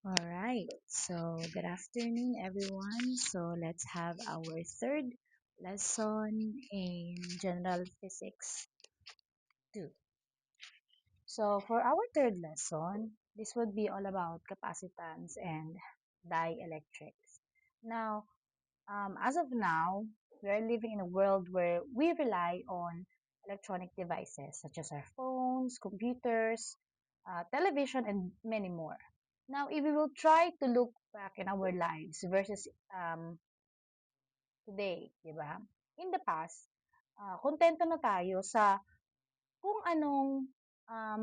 All right, so good afternoon, everyone. So let's have our third lesson in General Physics 2. So for our third lesson, this would be all about capacitance and dielectrics. Now, as of now, we are living in a world where we rely on electronic devices such as our phones, computers, television, and many more. Now, if we will try to look back in our lives versus today, di ba? In the past, kontento na tayo sa kung anong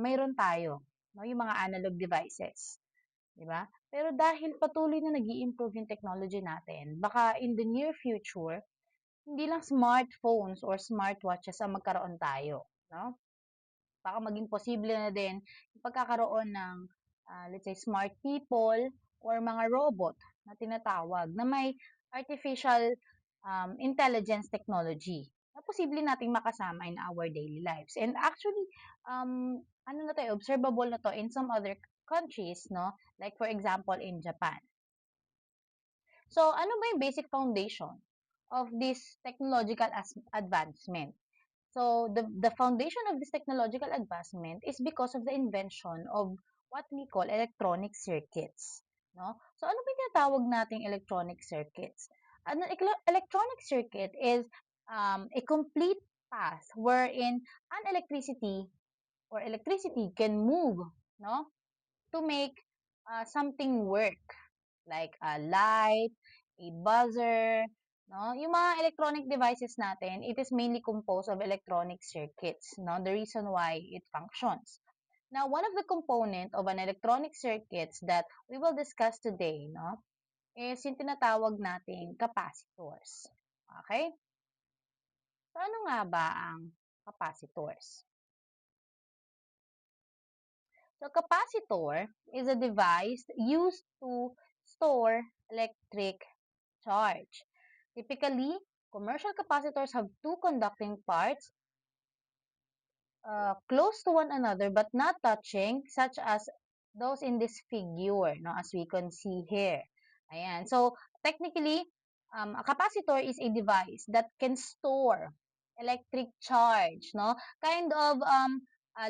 mayroon tayo, no? Yung mga analog devices, di ba? Pero dahil patuloy na nag improve yung technology natin, baka in the near future, hindi lang smartphones or smartwatches ang magkaroon tayo, no? Baka maging posible na din yung pagkakaroon ng, let's say, smart people or mga robot na tinatawag na may artificial intelligence technology na posible nating makasama in our daily lives. And actually, ano na to, observable na to in some other countries, no? Like for example, in Japan. So, ano ba yung basic foundation of this technological advancement? So the foundation of this technological advancement is because of the invention of what we call electronic circuits. No? So ano ba yung tinatawag nating electronic circuits? An electronic circuit is a complete path wherein an electricity can move, no, to make something work like a light, a buzzer, no? Yung mga electronic devices natin, it is mainly composed of electronic circuits, no? The reason why it functions. Now, one of the component of an electronic circuits that we will discuss today, no, is yung tinatawag nating capacitors. Okay? So, ano nga ba ang capacitors? So, capacitor is a device used to store electric charge. Typically, commercial capacitors have two conducting parts close to one another but not touching, such as those in this figure, no, as we can see here. Ayan. So, technically, a capacitor is a device that can store electric charge, no? Kind of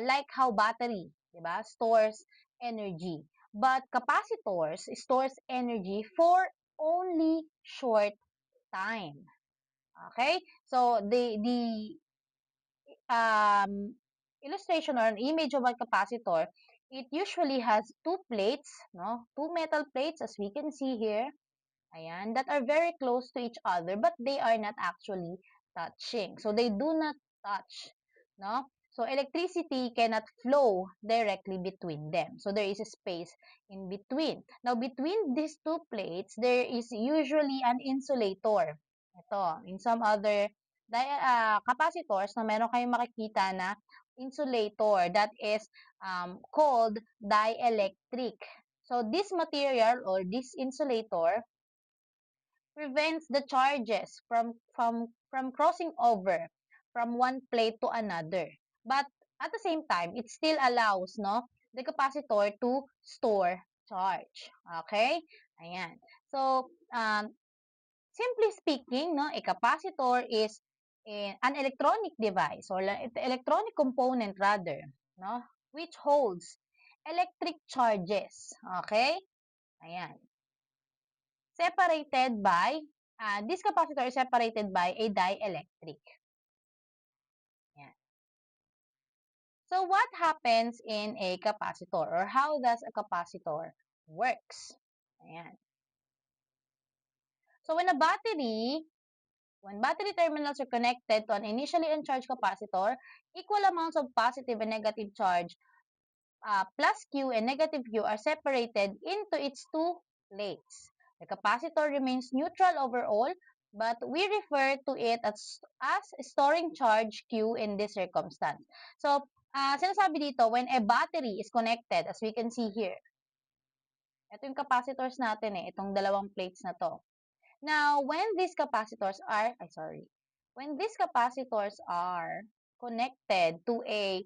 like how battery, diba, stores energy. But capacitors stores energy for only short time. Okay? So the illustration or an image of a capacitor, it usually has two plates, no? Two metal plates as we can see here. Ayan, that are very close to each other but they are not actually touching. So they do not touch, no? So electricity cannot flow directly between them. So there is a space in between. Now between these two plates, there is usually an insulator. Ito, in some other capacitors na meron kayong makikita na insulator that is called dielectric. So this material or this insulator prevents the charges from crossing over from one plate to another. But at the same time, it still allows, no, the capacitor to store charge. Okay? Ayan. So, simply speaking, no, a capacitor is an electronic device or electronic component rather, no, which holds electric charges. Okay? Ayan. Separated by, this capacitor is separated by a dielectric. Yan. So what happens in a capacitor or how does a capacitor works? Ayan. So when battery terminals are connected to an initially uncharged capacitor, equal amounts of positive and negative charge plus Q and negative Q are separated into its two plates. The capacitor remains neutral overall, but we refer to it as storing charge Q in this circumstance. So, sinasabi dito, when a battery is connected, as we can see here, ito yung capacitors natin itong dalawang plates na to. Now, when these capacitors are connected to a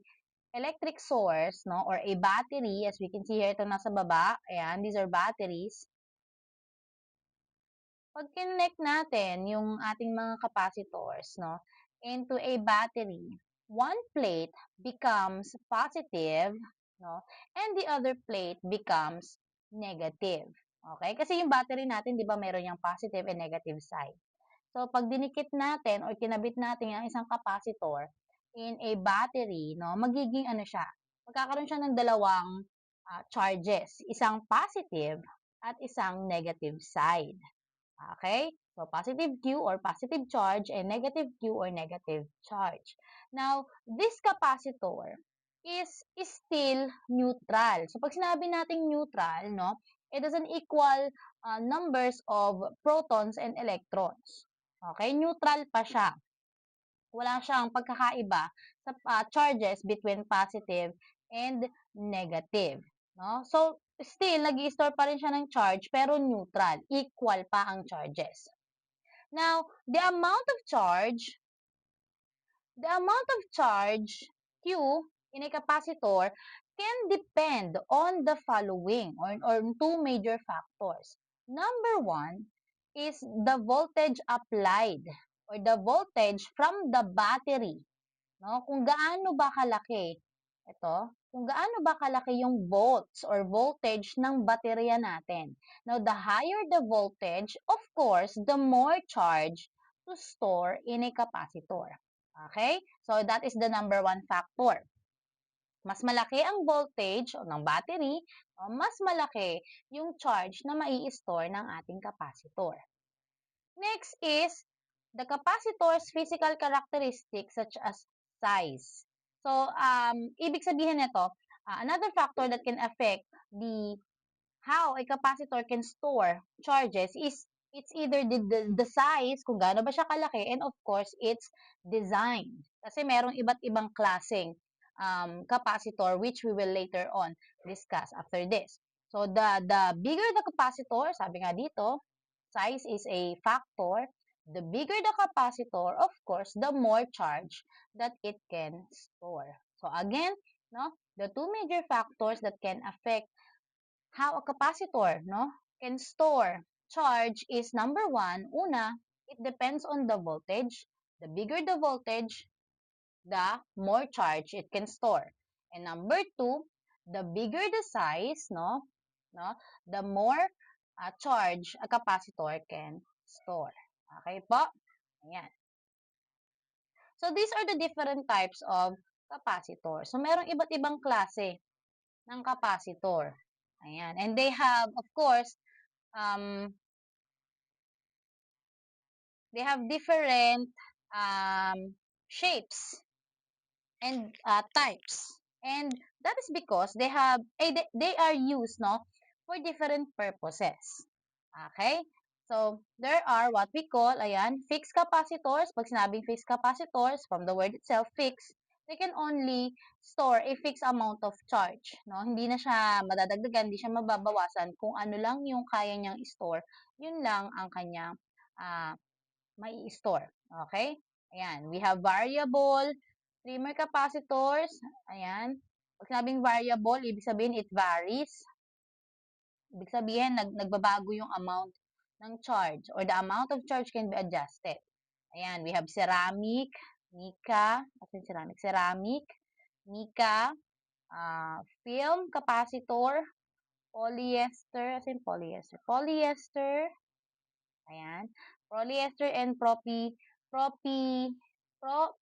electric source, no, or a battery, as we can see here, ito nasa baba, ayan, these are batteries. Pag kinect natin yung ating mga capacitors, no, into a battery, one plate becomes positive, no, and the other plate becomes negative. Okay? Kasi yung battery natin, di ba, meron yung positive and negative side. So, pag dinikit natin or kinabit natin yung isang capacitor in a battery, no, magiging ano siya, magkakaroon siya ng dalawang charges, isang positive at isang negative side. Okay? So, positive Q or positive charge and negative Q or negative charge. Now, this capacitor is still neutral. So, pag sinabi nating neutral, no, it doesn't equal numbers of protons and electrons. Okay? Neutral pa siya. Wala siyang pagkakaiba sa charges between positive and negative. No? So, still, nag-i-store pa rin siya ng charge pero neutral. Equal pa ang charges. Now, the amount of charge Q in a capacitor can depend on the following or two major factors. Number one is the voltage applied or the voltage from the battery. No? Kung gaano ba kalaki ito, kung gaano ba kalaki yung volts or voltage ng baterya natin. Now, the higher the voltage, of course, the more charge to store in a capacitor. Okay? So, that is the number one factor. Mas malaki ang voltage ng battery, mas malaki yung charge na mai-store ng ating capacitor. Next is the capacitor's physical characteristics such as size. So, ibig sabihin nito, another factor that can affect how a capacitor can store charges is it's either the size, kung gaano ba siya kalaki, and of course, its design. Kasi merong iba't ibang klaseng capacitor which we will later on discuss after this. So, the bigger the capacitor, sabi nga dito, size is a factor. The bigger the capacitor, of course, the more charge that it can store. So again, no, the two major factors that can affect how a capacitor, no, can store charge is number one, una, it depends on the voltage. The bigger the voltage, the more charge it can store. And number two, the bigger the size, no, the more charge a capacitor can store. Okay po? Ayan. So, these are the different types of capacitor. So, merong iba't ibang klase ng capacitor. Ayan. And they have, of course, um, they have different shapes and types. And that is because they are used, no, for different purposes. Okay? So, there are what we call, ayan, fixed capacitors. Pag sinabing fixed capacitors, from the word itself, fixed, they can only store a fixed amount of charge. No? Hindi na siya madadagdagan, hindi siya mababawasan. Kung ano lang yung kaya niyang store, yun lang ang kanyang mai store. Okay? Ayan, we have variable, trimmer capacitors. Ayan. Pag sinabing variable, ibig sabihin it varies. Ibig sabihin, nagbabago yung amount ng charge or the amount of charge can be adjusted. Ayan, we have ceramic, mica, ceramic, mica, film capacitor, polyester, polyester, ayan, polyester and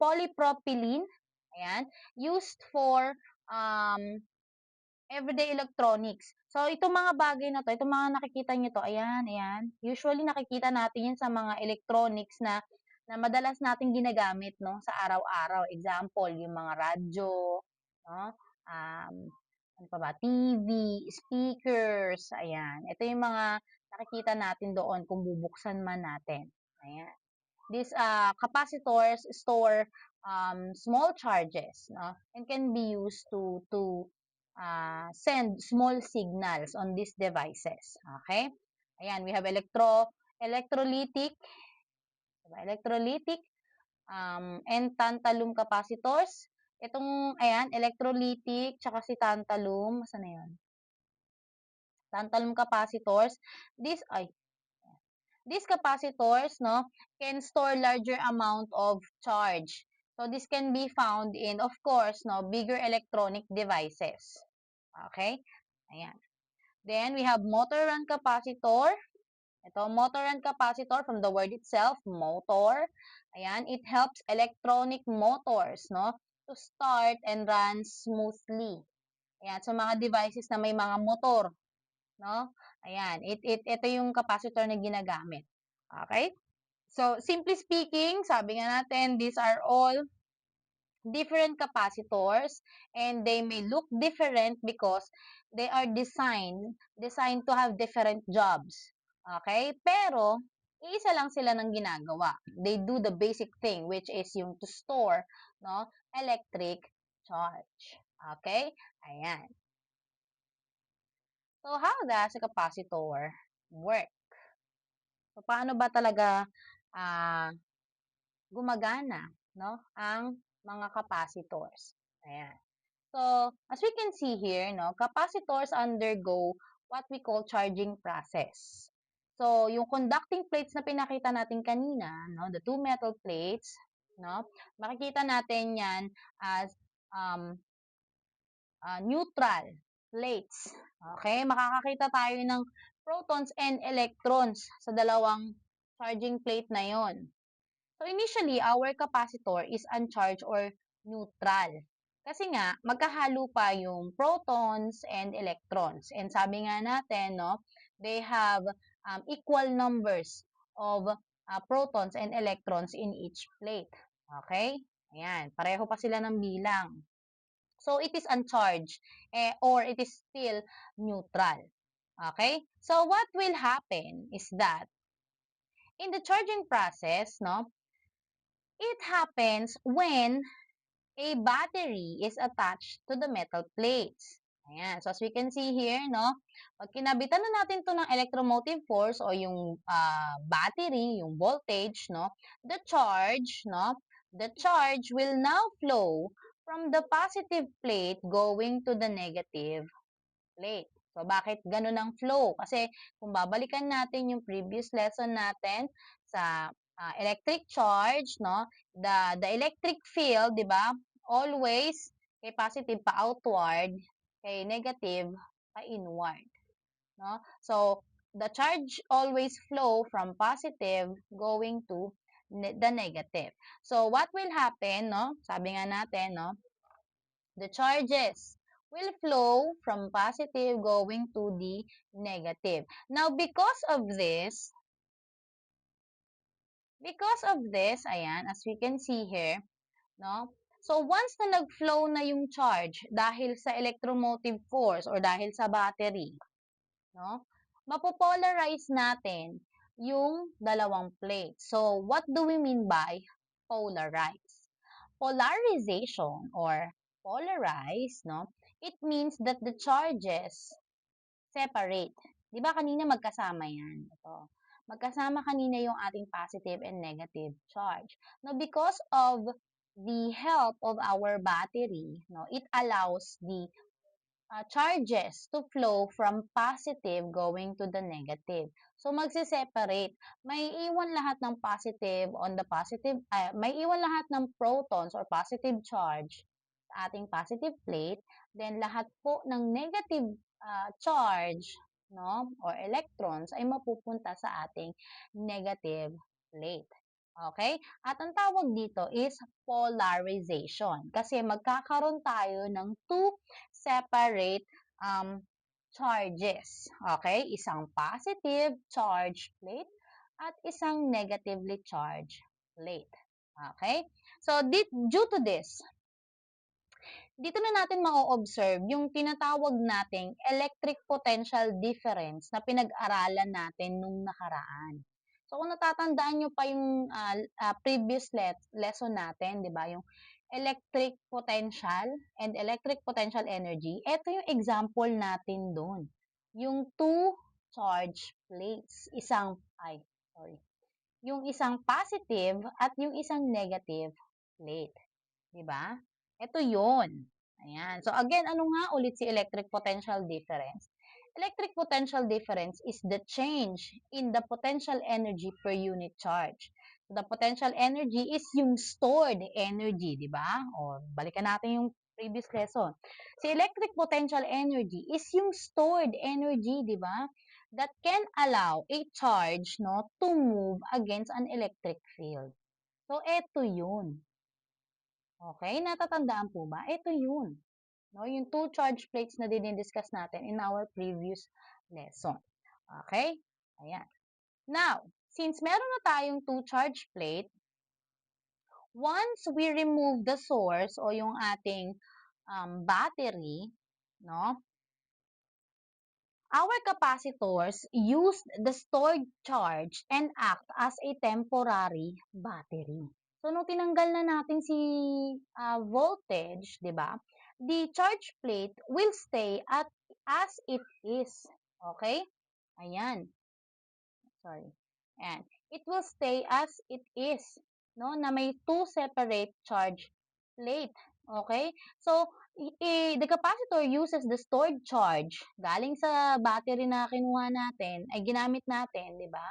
polypropylene, ayan, used for everyday electronics. So, itong mga bagay na 'to, itong mga nakikita niyo 'to, ayan, ayan. Usually nakikita natin 'yan sa mga electronics na madalas nating ginagamit 'no, sa araw-araw. Example, yung mga radyo, 'no, um, ano pa ba, TV, speakers, ayan. Ito yung mga nakikita natin doon kung bubuksan man natin, ayan. These capacitors store small charges, no, and can be used to send small signals on these devices. Okay? Ayan, we have electrolytic, diba? Electrolytic and tantalum capacitors. Itong, ayan, electrolytic, tsaka si tantalum, saan na yun? Tantalum capacitors. These capacitors, no, can store larger amount of charge. So this can be found in, of course, no, bigger electronic devices. Okay? Ayan. Then we have motor run capacitor. Ito, motor run capacitor from the word itself, motor. Ayan, it helps electronic motors, no, to start and run smoothly. Ayan, so mga devices na may mga motor, no? Ayan, ito yung capacitor na ginagamit. Okay? So, simply speaking, sabi nga natin, these are all different capacitors and they may look different because they are designed to have different jobs. Okay? Pero, iisa lang sila ng ginagawa. They do the basic thing which is yung to store, no, electric charge. Okay? Ayan. So, how does a capacitor work? So, paano ba talaga ah, gumagana, no, ang mga capacitors? Ayan. So, as we can see here, no, capacitors undergo what we call charging process. So, yung conducting plates na pinakita natin kanina, no, the two metal plates, no, makikita natin yan as um, neutral plates. Okay? Makakakita tayo ng protons and electrons sa dalawang charging plate na yon. So initially, our capacitor is uncharged or neutral. Kasi nga, magkahalo pa yung protons and electrons. And sabi nga natin, no, they have equal numbers of protons and electrons in each plate. Okay? Ayan, pareho pa sila ng bilang. So it is uncharged or it is still neutral. Okay? So what will happen is that in the charging process, no, it happens when a battery is attached to the metal plates. Ayan. So, as we can see here, no, pag kinabitan na natin to ng electromotive force o yung battery, yung voltage, no, the charge will now flow from the positive plate going to the negative plate. So, bakit ganun ang flow? Kasi kung babalikan natin yung previous lesson natin sa electric charge, no? The electric field, 'di ba? Always kay positive pa outward, kay negative pa inward, no? So, the charge always flow from positive going to the negative. So, what will happen, no? Sabi nga natin, no? The charges will flow from positive going to the negative. Now, because of this, ayan, as we can see here, no? So, once na nag-flow na yung charge dahil sa electromotive force or dahil sa battery, no? Mapopolarize natin yung dalawang plates. So, what do we mean by polarize? Polarization or polarize, no? It means that the charges separate. 'Di ba kanina magkasama 'yan? Ito. Magkasama kanina yung ating positive and negative charge. Now, because of the help of our battery, no, it allows the charges to flow from positive going to the negative. So, magse-separate. May iwan lahat ng positive on the positive, may iwan lahat ng protons or positive charge sa ating positive plate. Then, lahat po ng negative charge, no, or electrons ay mapupunta sa ating negative plate. Okay? At ang tawag dito is polarization. Kasi magkakaroon tayo ng two separate charges. Okay? Isang positive charge plate at isang negatively charged plate. Okay? So, due to this, dito na natin ma-observe yung tinatawag nating electric potential difference na pinag-aralan natin nung nakaraan. So, kung natatandaan nyo pa yung previous lesson natin, di ba, yung electric potential and electric potential energy, ito yung example natin doon. Yung two charge plates, yung isang positive at yung isang negative plate. Di ba? Ito yun. Ayan. So again, ano nga ulit si electric potential difference? Electric potential difference is the change in the potential energy per unit charge. The potential energy is yung stored energy, di ba? O, balikan natin yung previous lesson. Si electric potential energy is yung stored energy, di ba? That can allow a charge no, to move against an electric field. So, eto yun. Okay, natatandaan po ba? Ito yun. No, yung two charge plates na dinidiscuss natin in our previous lesson. Okay? Ayan. Now, since meron na tayong two charge plate, once we remove the source o yung ating battery, no, our capacitors use the stored charge and act as a temporary battery. So, nung tinanggal na natin si voltage, di ba, the charge plate will stay as it is. Okay? Ayan. Sorry. And it will stay as it is, no? Na may two separate charge plate. Okay? So, the capacitor uses the stored charge galing sa battery na kinuha natin, ay ginamit natin, di ba?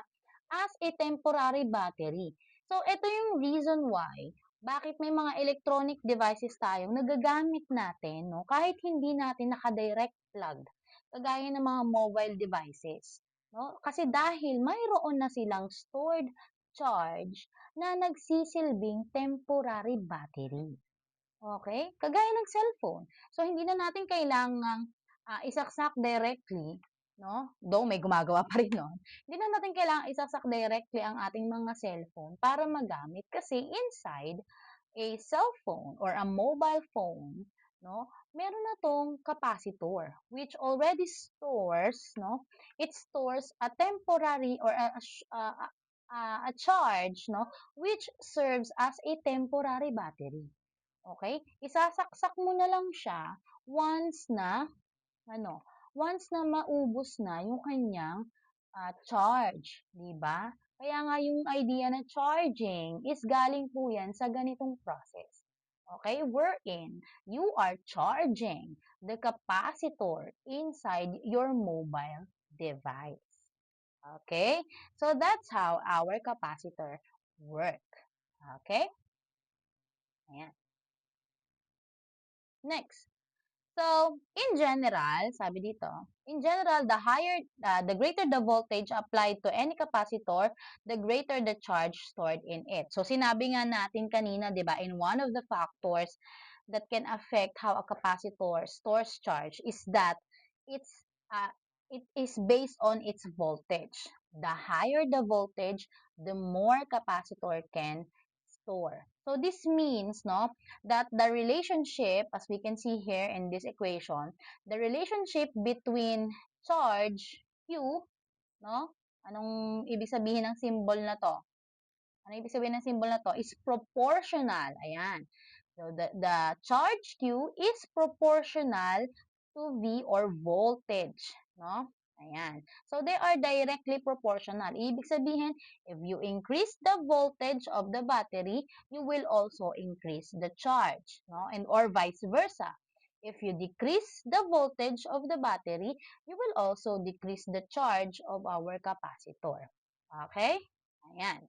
As a temporary battery. So, ito yung reason why bakit may mga electronic devices tayong nagagamit natin, no? Kahit hindi natin naka-direct plug. Kagaya ng mga mobile devices. No? Kasi dahil mayroon na silang stored charge na nagsisilbing temporary battery. Okay? Kagaya ng cellphone. So, hindi na natin kailangang isaksak directly, no? Though may gumagawa pa rin nun. Hindi na natin kailangang isaksak directly ang ating mga cellphone para magamit kasi inside a cell phone or a mobile phone, no, meron na tong capacitor which already stores, no, it stores a temporary or a charge, no, which serves as a temporary battery. Okay? Isasaksak mo na lang siya once na ano, once na maubos na yung kanyang charge, 'di ba? Kaya nga yung idea na charging is galing po yan sa ganitong process. Okay? Wherein you are charging the capacitor inside your mobile device. Okay? So that's how our capacitor work. Okay? Ayan. Next. So, in general, sabi dito, in general, the greater the voltage applied to any capacitor, the greater the charge stored in it. So, sinabi nga natin kanina, di ba, in one of the factors that can affect how a capacitor stores charge is that it's uh, it is based on its voltage. The higher the voltage, the more capacitor can store. So, this means, no, that the relationship, as we can see here in this equation, the relationship between charge Q, no? Anong ibig sabihin ng symbol na to? Ano ibig sabihin ng symbol na to? Is proportional. Ayan. So, the charge Q is proportional to V or voltage. No? Ayan. So, they are directly proportional. Ibig sabihin, if you increase the voltage of the battery, you will also increase the charge. No? And or vice versa. If you decrease the voltage of the battery, you will also decrease the charge of our capacitor. Okay? Ayan.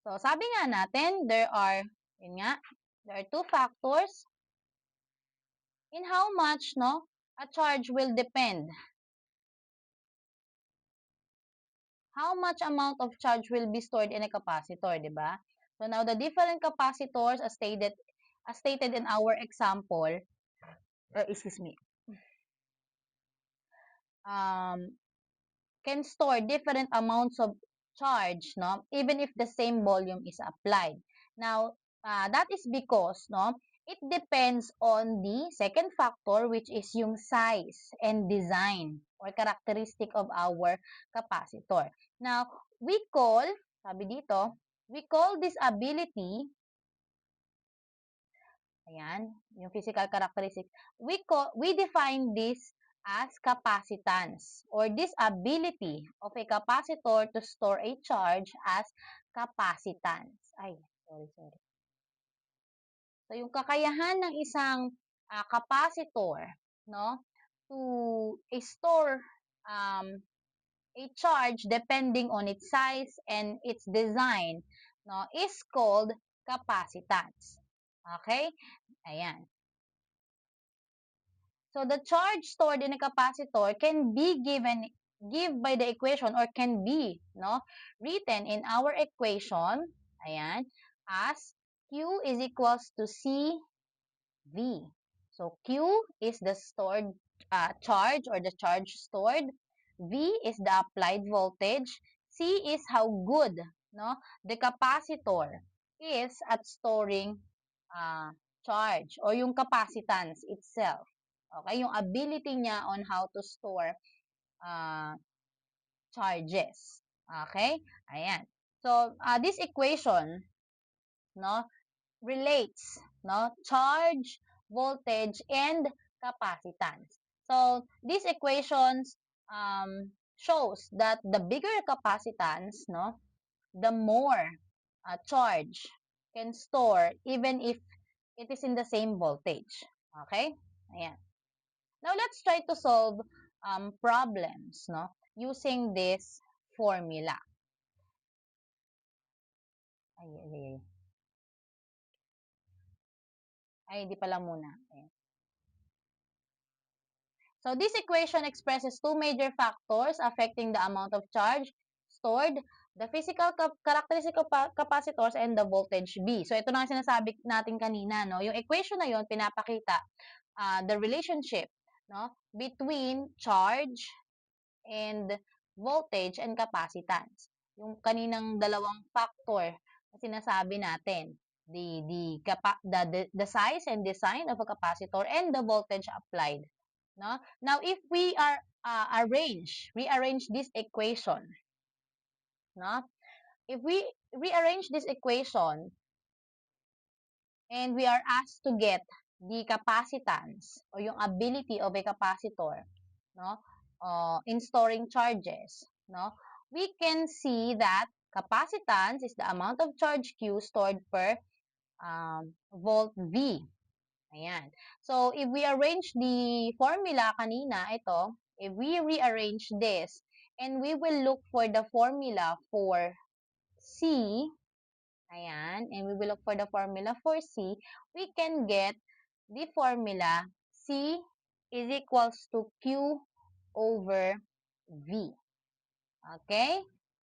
So, sabi nga natin, yun nga, there are two factors in how much, no, a charge will depend. How much amount of charge will be stored in a capacitor, di ba? So, now the different capacitors as stated in our example, excuse me, um, can store different amounts of charge, no? Even if the same volume is applied. Now, that is because, no, it depends on the second factor which is yung size and design or characteristic of our capacitor. Now, sabi dito, we call this ability, ayan, yung physical characteristics, we define this as capacitance or this ability of a capacitor to store a charge as capacitance. Ay, sorry. So, yung kakayahan ng isang capacitor, no, to store um, a charge depending on its size and its design, no, is called capacitance. Okay? Ayan. So the charge stored in a capacitor can be give by the equation or can be no written in our equation ayan as Q is equals to C V. So Q is the stored charge or the charge stored. V is the applied voltage. C is how good no the capacitor is at storing uh, charge or yung capacitance itself. Okay, yung ability niya on how to store uh, charges. Okay, ayan. So this equation no relates no charge, voltage, and capacitance. So these equations shows that the bigger capacitance, no, the more charge can store even if it is in the same voltage. Okay? Ayan. Now let's try to solve problems, no, using this formula. Ay, ay, ay. Ay, di pala muna. Ayan. So this equation expresses two major factors affecting the amount of charge stored, the physical characteristic of capacitors and the voltage B. So ito na ang sinasabi natin kanina, no? Yung equation na yon pinapakita the relationship, no, between charge and voltage and capacitance. Yung kaninang dalawang factor na sinasabi natin, the size and design of a capacitor and the voltage applied. No? Now, if we are rearrange this equation, no? If we rearrange this equation and we are asked to get the capacitance or yung ability of a capacitor, no, in storing charges, no, we can see that capacitance is the amount of charge Q stored per volt V. Ayan. So, if we arrange the formula kanina, ito, if we rearrange this, and we will look for the formula for C, ayan, and we will look for the formula for C, we can get the formula C is equals to Q over V. Okay?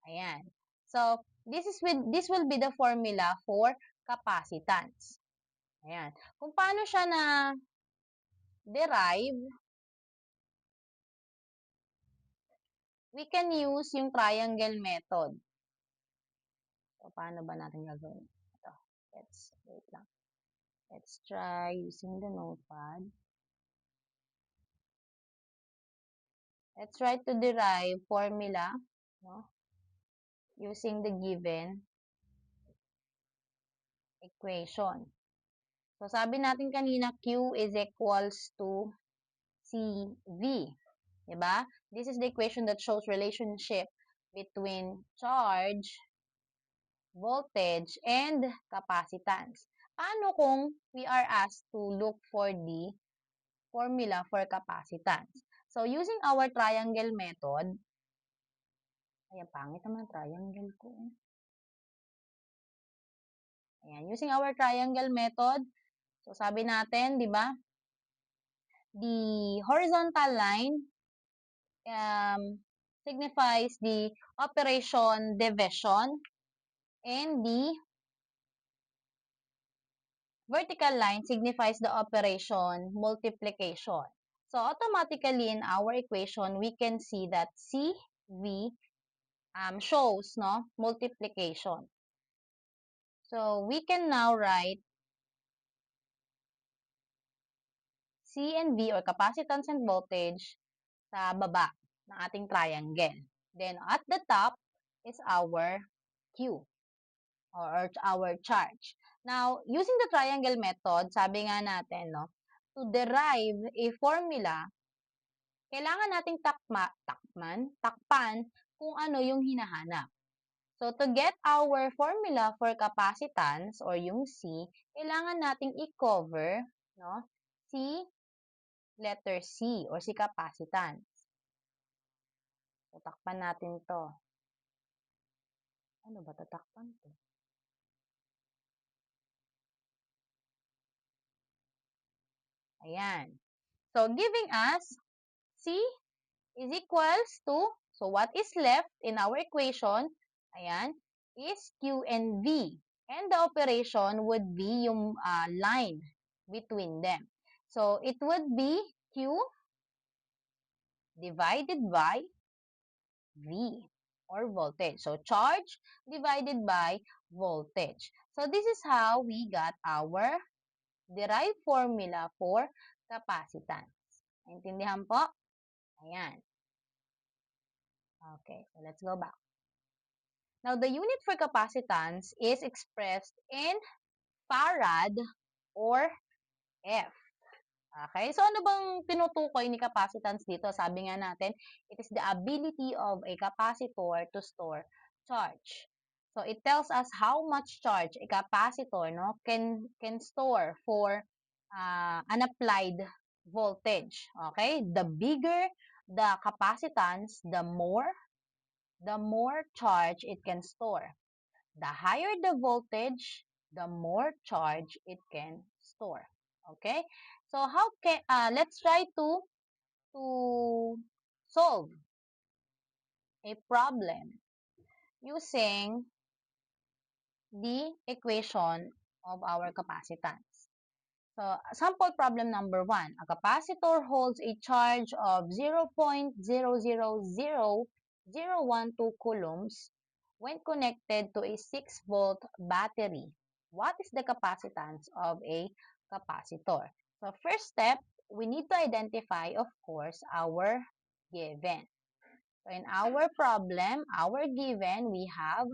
Ayan. So, this will be the formula for capacitance. Ayan. Kung paano siya na derive, we can use yung triangle method. So, paano ba natin gagawin? Ito. Wait lang. Let's try using the notepad. Let's try to derive formula, no, using the given equation. So, sabi natin kanina, Q is equals to CV. Diba? This is the equation that shows relationship between charge, voltage, and capacitance. Paano kung we are asked to look for the formula for capacitance? So, using our triangle method, ayan, pangit naman triangle ko. Ayan, using our triangle method, so sabi natin, di ba, the horizontal line signifies the operation division and the vertical line signifies the operation multiplication. So automatically in our equation, we can see that CV shows no multiplication. So we can now write C and V or capacitance and voltage sa baba ng ating triangle. Then at the top is our Q or our charge. Now, using the triangle method, sabi nga natin, no, to derive a formula, kailangan nating takpan kung ano yung hinahanap. So, to get our formula for capacitance or yung C, kailangan nating i-cover, no? Si letter C or si capacitance. So, takpan natin to. Ano ba tatakpan to? Ayan. So, giving us C is equals to, so what is left in our equation, ayan, is Q and V. And the operation would be yung line between them. So, it would be Q divided by V or voltage. So, charge divided by voltage. So, this is how we got our derived formula for capacitance. Naintindihan po? Ayan. Okay, so let's go back. Now, the unit for capacitance is expressed in farad or F. Okay, so ano bang tinutukoy ni capacitance dito? Sabi nga natin, it is the ability of a capacitor to store charge. So, it tells us how much charge a capacitor can store for an applied voltage. Okay, the bigger the capacitance, the more charge it can store. The higher the voltage, the more charge it can store. Okay? So how can let's try to solve a problem using the equation of our capacitance. So, sample problem number 1. A capacitor holds a charge of 0.000012 coulombs when connected to a 6-volt battery. What is the capacitance of a capacitor? So, first step, we need to identify, of course, our given. So, in our problem, our given, we have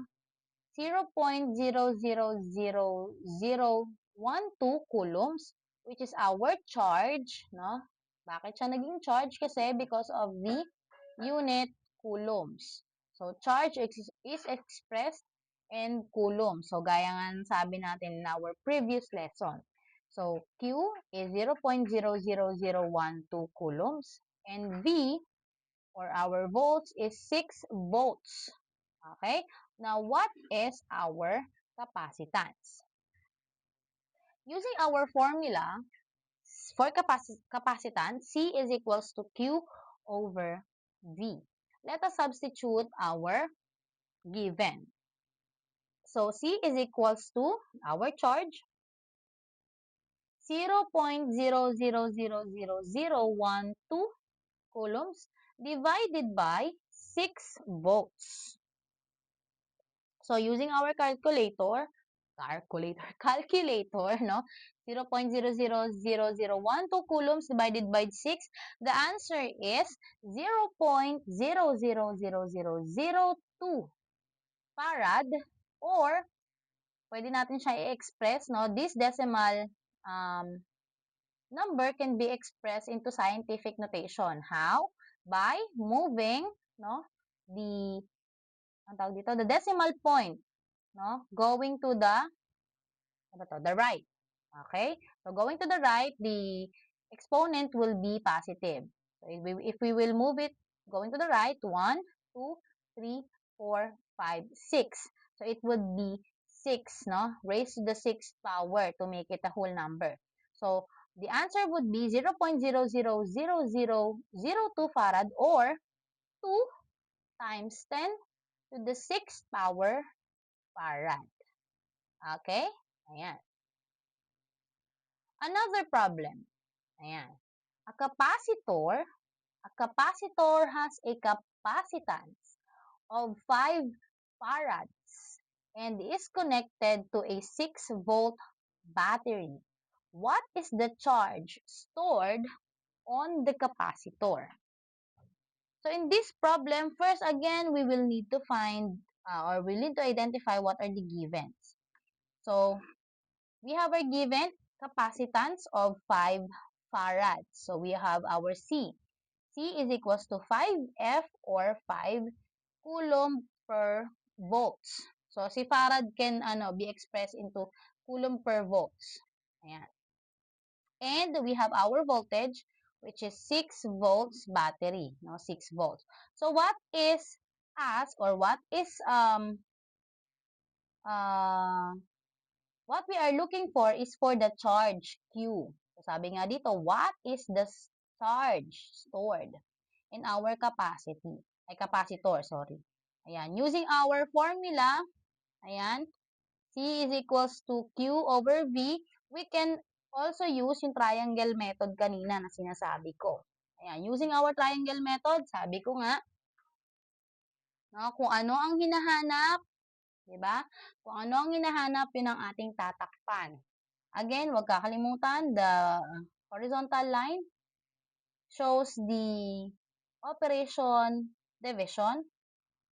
0.000012 coulombs, which is our charge, no? Bakit siya naging charge? Kasi because of the unit coulombs. So, charge is expressed in coulombs. So, gaya nga sabi natin in our previous lesson. So, Q is 0.00012 coulombs and V or our volts is 6 volts. Okay? Now, what is our capacitance? Using our formula for capacitance, C is equals to Q over V. Let us substitute our given. So, C is equals to our charge, 0.000012 coulombs divided by 6 volts. So, using our calculator, no? 0.000012 coulombs divided by 6, the answer is 0.000002 farad or pwede natin siya i-express, no? This decimal number can be expressed into scientific notation. How? By moving, no, the the decimal point, no, going to the right. Okay? So, going to the right, the exponent will be positive. So, if we will move it going to the right, 1, 2, 3, 4, 5, 6. So, it would be 6, no? Raised to the 6th power to make it a whole number. So, the answer would be 0.000002 farad or 2 times 10 to the 6th power farad. Okay? Ayan. Another problem. Ayan. A capacitor has a capacitance of 5 farads and is connected to a 6-volt battery. What is the charge stored on the capacitor? So in this problem, first again, we will need to find or we need to identify what are the givens. So we have our given capacitance of 5 farads. So we have our C. C is equals to 5F or 5 coulomb per volts. So, si farad can be expressed into coulomb per volts. Ayan. And we have our voltage, which is 6 volts battery, no? 6 volts. So, what is asked, or uh, what we are looking for is for the charge Q. So, sabi nga dito, what is the charge stored in our capacitor, sorry. Ayan, using our formula, ayan, C is equals to Q over V, we can also use yung triangle method kanina na sinasabi ko. Ayan, using our triangle method, sabi ko nga, no, kung ano ang hinahanap, di ba? Kung ano ang hinahanap, yun ang ating tatakpan. Again, huwag kakalimutan, the horizontal line shows the operation division,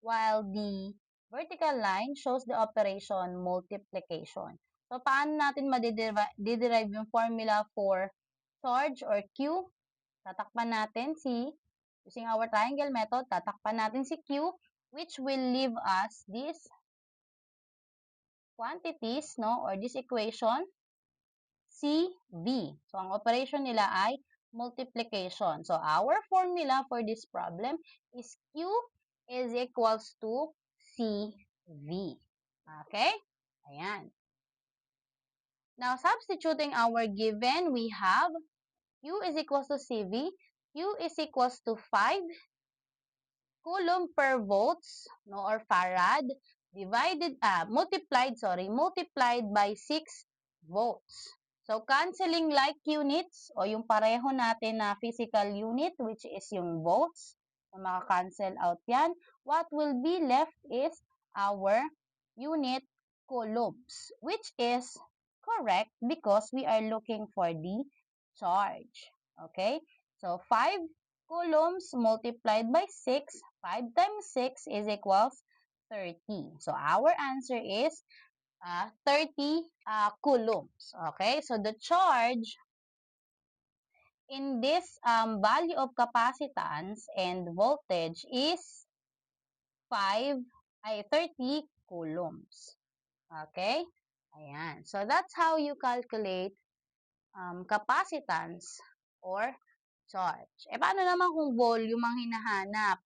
while the vertical line shows the operation multiplication. So, paano natin madiderive yung formula for charge or Q? Tatakpan natin using our triangle method, tatakpan natin si Q, which will leave us these quantities, no, or this equation, CV. So, ang operation nila ay multiplication. So, our formula for this problem is Q is equals to CV. Okay? Ayan. Now, substituting our given, we have Q is equals to CV. Q is equals to 5 coulomb per volts, no, or farad, multiplied by 6 volts. So, canceling like units, o yung pareho natin na physical unit, which is yung volts, so maka-cancel out yan. What will be left is our unit coulombs, which is correct because we are looking for the charge. Okay? So, 5 coulombs multiplied by 6, 5 times 6 is equals 30. So, our answer is 30 coulombs. Okay, so the charge in this value of capacitance and voltage is 30 coulombs. Okay, ayan. So that's how you calculate capacitance or charge. E paano naman kung volume ang hinahanap?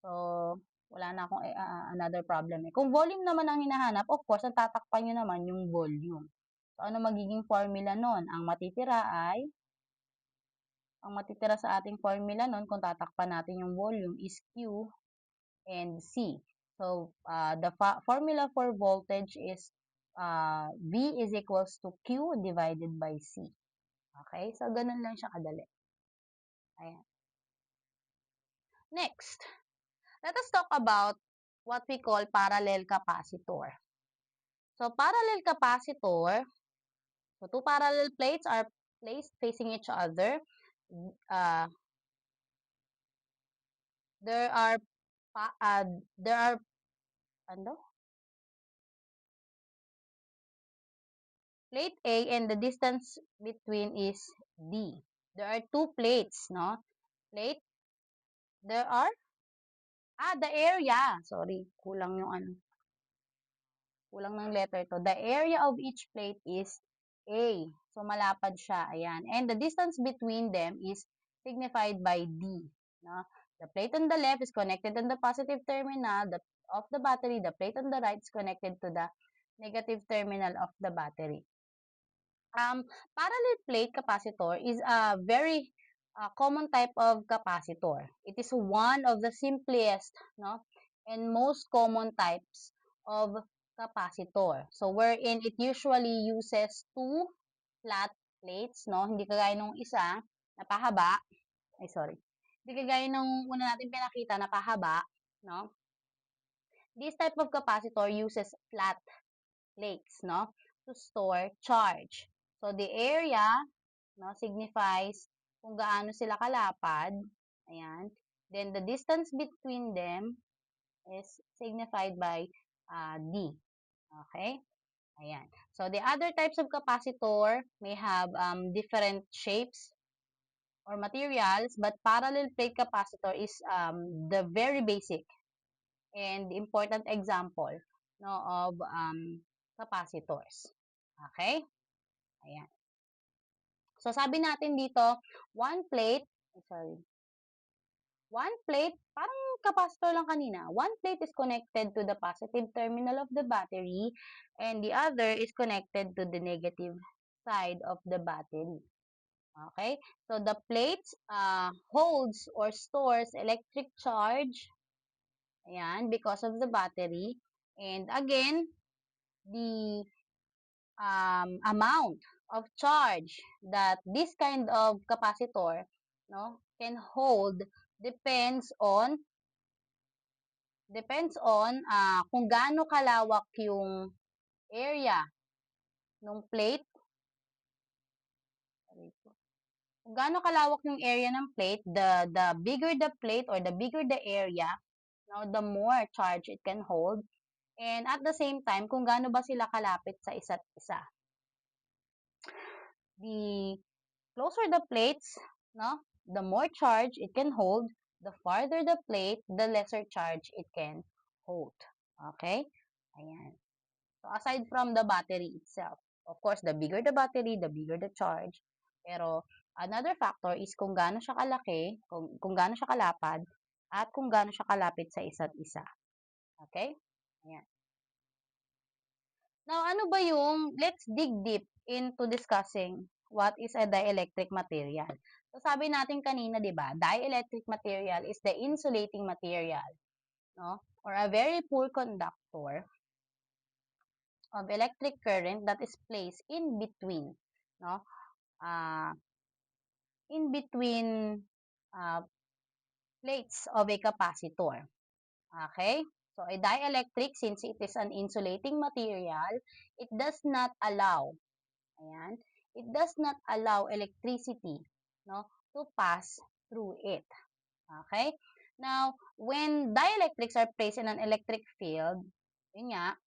So, wala na akong another problem eh. Kung volume naman ang hinahanap, of course, ang tatakpan nyo naman yung volume. So, ano magiging formula nun? Ang matitira sa ating formula nun, kung tatakpan natin yung volume, is Q and C. So, the formula for voltage is V is equals to Q divided by C. Okay? So, ganun lang siya kadali. Ayan. Next, let us talk about what we call parallel capacitor. So, parallel capacitor, so two parallel plates are placed facing each other. There are ano? Plate A and the distance between is D. There are two plates, no? Plate, there are, the area. Sorry, kulang ng letter to. The area of each plate is A. So, malapad siya. Ayan. And the distance between them is signified by D. No? The plate on the left is connected to the positive terminal of the battery. The plate on the right is connected to the negative terminal of the battery. Parallel plate capacitor is a very common type of capacitor. It is one of the simplest, no, and most common types of capacitor. So, wherein it usually uses two flat plates, no, hindi kagaya nung isa na pahaba. Ay, sorry. Hindi kagaya nung una natin pinakita na pahaba, no. This type of capacitor uses flat plates, no, to store charge. So, the area, no, signifies kung gaano sila kalapad. Ayan. Then, the distance between them is signified by D. Okay? Ayan. So, the other types of capacitor may have different shapes or materials, but parallel plate capacitor is the very basic and important example, no, of capacitors. Okay? Ayan. So, sabi natin dito, one plate, sorry, one plate, parang capacitor lang kanina. One plate is connected to the positive terminal of the battery and the other is connected to the negative side of the battery. Okay? So, the plates holds or stores electric charge, ayan, because of the battery. And again, the amount of charge that this kind of capacitor, no, can hold depends on kung gaano kalawak yung area ng plate. Kung gaano kalawak yung area ng plate, the bigger the plate or the bigger the area, no, the more charge it can hold. And at the same time, kung gaano ba sila kalapit sa isa't isa. The closer the plates, no, the more charge it can hold. The farther the plate, the lesser charge it can hold. Okay? Ayan. So, aside from the battery itself, of course, the bigger the battery, the bigger the charge. Pero, another factor is kung gaano siya kalaki, kung gaano siya kalapad, at kung gaano siya kalapit sa isa't isa. Okay? Ayan. Now, ano ba yung, let's dig deep into discussing what is a dielectric material. So, sabi natin kanina, di ba, dielectric material is the insulating material, no? Or a very poor conductor of electric current that is placed in between, no? Uh, in between uh, plates of a capacitor. Okay? So, a dielectric, since it is an insulating material, it does not allow, ayan, it does not allow electricity, no, to pass through it. Okay? Now, when dielectrics are placed in an electric field, yun nga,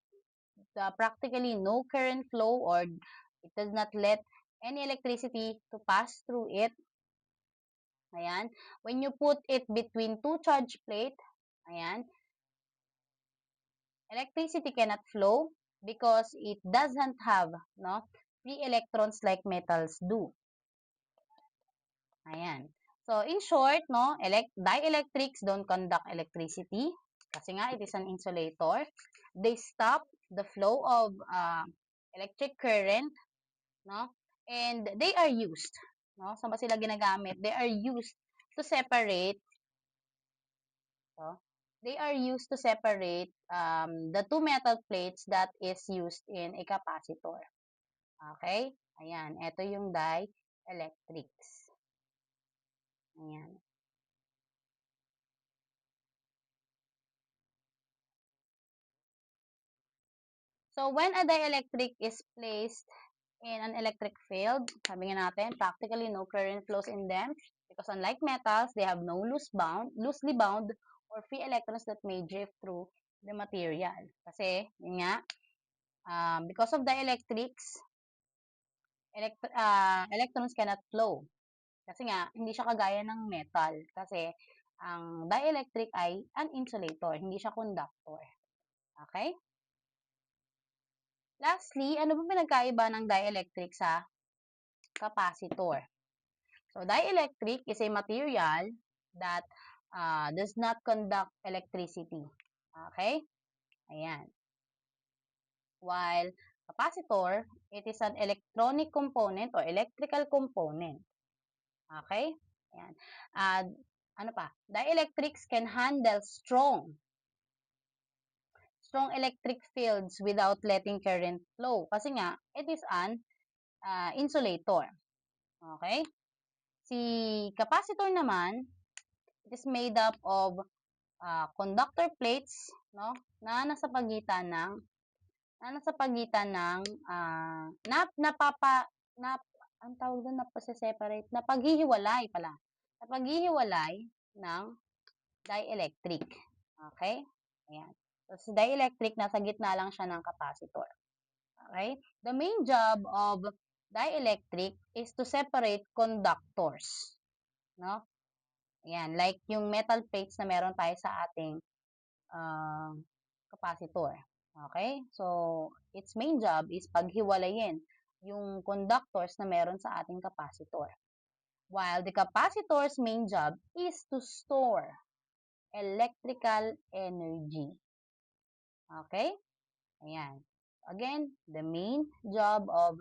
practically no current flow or it does not let any electricity to pass through it. Ayan. When you put it between two charge plate, ayan, electricity cannot flow because it doesn't have, no, free electrons like metals do. Ayan. So, in short, no, dielectrics don't conduct electricity kasi nga it is an insulator. They stop the flow of electric current, no? And they are used, no? Saan ba sila ginagamit? They are used to separate, no? They are used to separate the two metal plates that is used in a capacitor. Okay? Ayan, ito yung dielectrics. Ayan. So, when a dielectric is placed in an electric field, sabi nga natin, practically no current flows in them because unlike metals, they have no loosely bound or free electrons that may drift through the material. Kasi, yun nga, because of dielectrics, electrons cannot flow. Kasi nga, hindi siya kagaya ng metal. Kasi, ang dielectric ay an insulator, hindi siya conductor. Okay? Lastly, ano ba pinagkaiba ng dielectric sa capacitor? So, dielectric is a material that does not conduct electricity. Okay? Ayan. While capacitor, it is an electronic component or electrical component. Okay? Ayan. Ano pa? Dielectrics can handle strong electric fields without letting current flow. Kasi nga, it is an insulator. Okay? Si capacitor naman, it is made up of conductor plates, no, na nasa pagitan ng ang tawag doon, napase-separate, napaghihiwalay pala. Napaghihiwalay ng dielectric. Okay? Ayan. So, si dielectric, nasa gitna lang siya ng capacitor. Okay? The main job of dielectric is to separate conductors. No? Ayan, like yung metal plates na meron tayo sa ating uh, capacitor. Okay? So, its main job is paghiwalayin yung conductors na meron sa ating capacitor. While the capacitor's main job is to store electrical energy. Okay? Ayan. Again, the main job of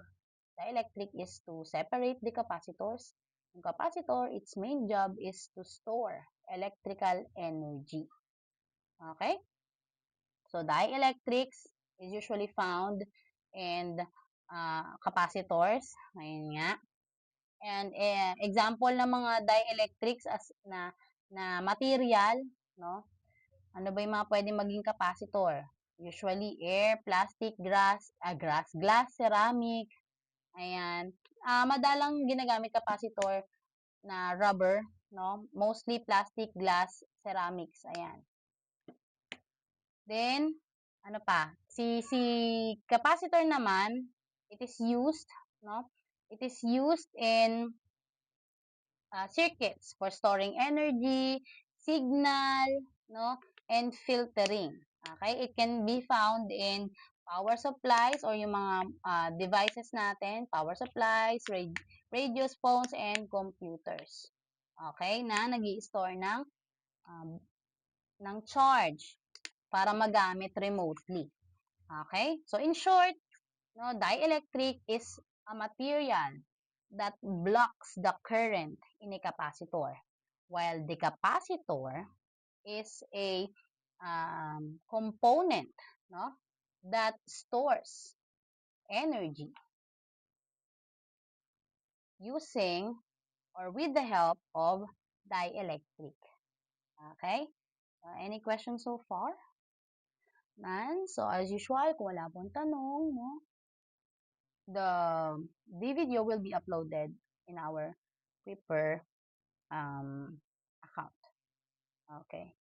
the electric is to separate the capacitors. Yung capacitor, its main job is to store electrical energy. Okay? So, dielectrics is usually found in capacitors. Ayun nga. And example ng mga dielectrics as na material, no? Ano ba yung mga pwedeng maging capacitor? Usually air, plastic, glass, ceramic. Ayan. Madalang ginagamit capacitor na rubber, no? Mostly plastic, glass, ceramics. Ayan. Then, ano pa? Si capacitor naman, it is used, no? It is used in circuits for storing energy, signal, no? And filtering. Okay? It can be found in power supplies or yung mga devices natin, power supplies, radios, phones, and computers. Okay? Na nag-i-store um, ng charge para magamit remotely. Okay? So, in short, no, dielectric is a material that blocks the current in a capacitor, while the capacitor is a component, no, that stores energy using or with the help of dielectric. Okay? Any questions so far? None? So, as usual, kung wala pong tanong, no, the video will be uploaded in our Prepper account. Okay.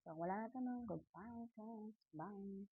So, wala na tanong. Goodbye, guys. Bye.